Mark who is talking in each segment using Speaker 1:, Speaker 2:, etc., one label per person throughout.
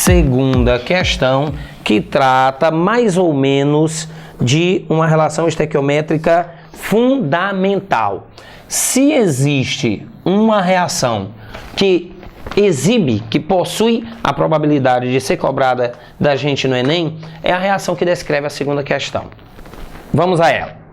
Speaker 1: segunda questão, que trata mais ou menos de uma relação estequiométrica fundamental. Se existe uma reação que exibe, que possui a probabilidade de ser cobrada da gente no Enem, é a reação que descreve a segunda questão. Vamos a ela.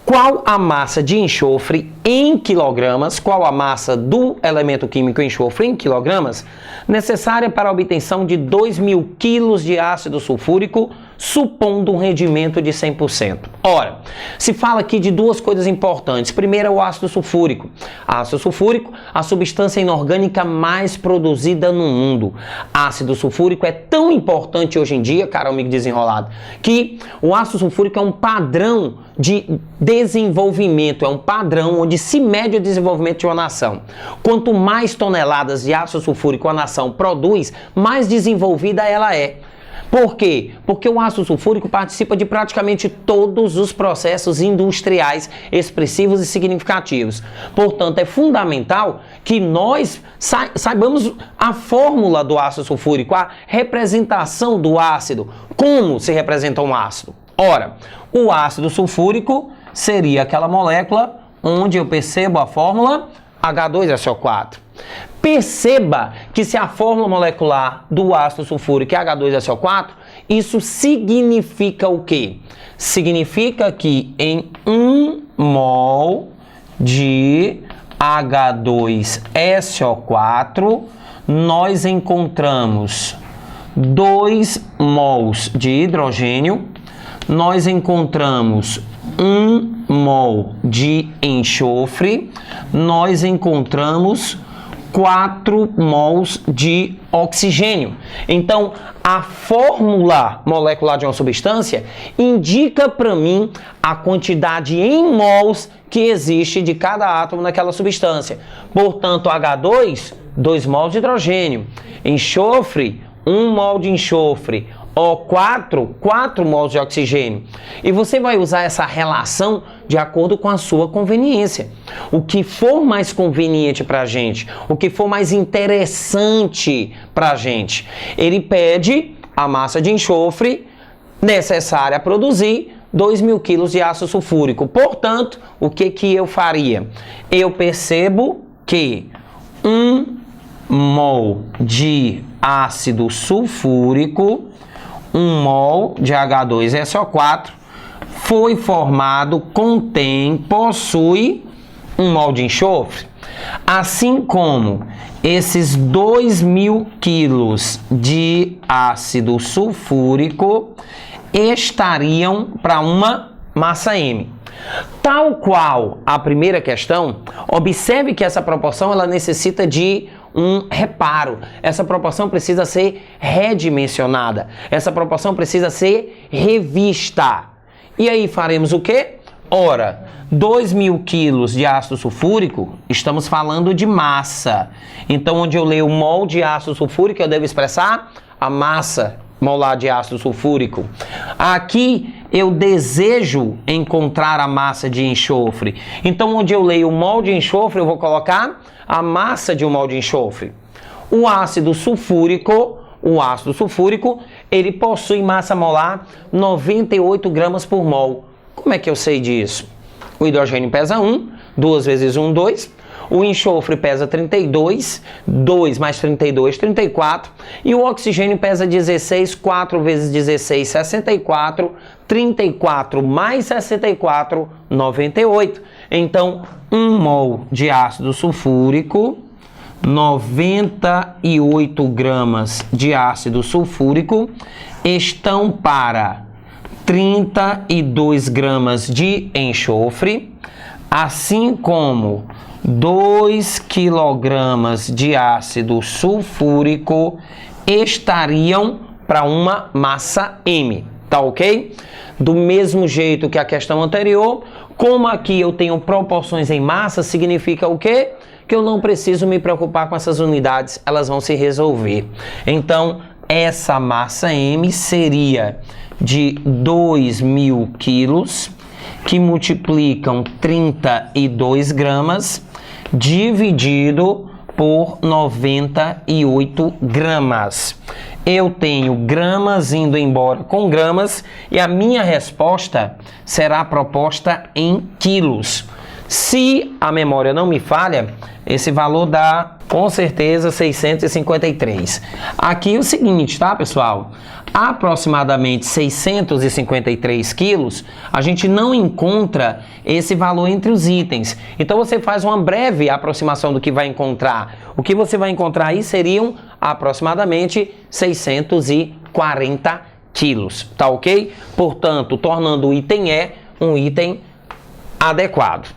Speaker 1: Qual a massa de enxofre em quilogramas, qual a massa do elemento químico enxofre em quilogramas, necessária para a obtenção de 2.000 quilos de ácido sulfúrico, supondo um rendimento de 100%. Ora, se fala aqui de duas coisas importantes. Primeiro é o ácido sulfúrico. Ácido sulfúrico, a substância inorgânica mais produzida no mundo. Ácido sulfúrico é tão importante hoje em dia, cara, amigo desenrolado, que o ácido sulfúrico é um padrão de desenvolvimento, é um padrão onde se mede o desenvolvimento de uma nação. Quanto mais toneladas de ácido sulfúrico a nação produz, mais desenvolvida ela é. Por quê? Porque o ácido sulfúrico participa de praticamente todos os processos industriais expressivos e significativos. Portanto, é fundamental que nós saibamos a fórmula do ácido sulfúrico, a representação do ácido, como se representa um ácido. Ora, o ácido sulfúrico seria aquela molécula onde eu percebo a fórmula H2SO4. Perceba que se a fórmula molecular do ácido sulfúrico é H2SO4, isso significa o quê? Significa que em 1 mol de H2SO4 nós encontramos 2 mols de hidrogênio, nós encontramos 1 mol de enxofre, nós encontramos 4 mols de oxigênio. Então, a fórmula molecular de uma substância indica para mim a quantidade em mols que existe de cada átomo naquela substância. Portanto, H2, 2 mols de hidrogênio. Enxofre, 1 mol de enxofre. O4, 4 mols de oxigênio. E você vai usar essa relação de acordo com a sua conveniência. O que for mais conveniente para a gente, o que for mais interessante para a gente. Ele pede a massa de enxofre necessária a produzir 2.000 quilos de ácido sulfúrico. Portanto, o que eu faria? Eu percebo que 1 mol de ácido sulfúrico, 1 mol de H2SO4 foi formado, possui 1 mol de enxofre. Assim como esses 2.000 quilos de ácido sulfúrico estariam para uma massa M. Tal qual a primeira questão, observe que essa proporção ela necessita de um reparo. Essa proporção precisa ser redimensionada. Essa proporção precisa ser revista. E aí faremos o quê? Ora, 2.000 quilos de ácido sulfúrico, estamos falando de massa. Então, onde eu leio mol de ácido sulfúrico, eu devo expressar a massa molar de ácido sulfúrico. Aqui eu desejo encontrar a massa de enxofre. Então, onde eu leio mol de enxofre, eu vou colocar a massa de 1 mol de enxofre. O ácido sulfúrico, ele possui massa molar 98 gramas por mol. Como é que eu sei disso? O hidrogênio pesa 1, 2 vezes 1, 2. O enxofre pesa 32, 2 mais 32, 34. E o oxigênio pesa 16, 4 vezes 16, 64. 34 mais 64, 98. Então, 1 mol de ácido sulfúrico, 98 gramas de ácido sulfúrico estão para 32 gramas de enxofre, assim como 2 quilogramas de ácido sulfúrico estariam para uma massa M, tá ok? Do mesmo jeito que a questão anterior, como aqui eu tenho proporções em massa, significa o quê? Que eu não preciso me preocupar com essas unidades, elas vão se resolver. Então, essa massa M seria de 2.000 quilos, que multiplicam 32 gramas, dividido por 98 gramas. eu tenho gramas indo embora com gramas e a minha resposta será proposta em quilos. Se a memória não me falha, esse valor dá com certeza 653. Aqui é o seguinte, tá, pessoal? Aproximadamente 653 quilos, a gente não encontra esse valor entre os itens. Então você faz uma breve aproximação do que vai encontrar. O que você vai encontrar aí seriam aproximadamente 640 quilos, tá ok? Portanto, tornando o item E um item adequado.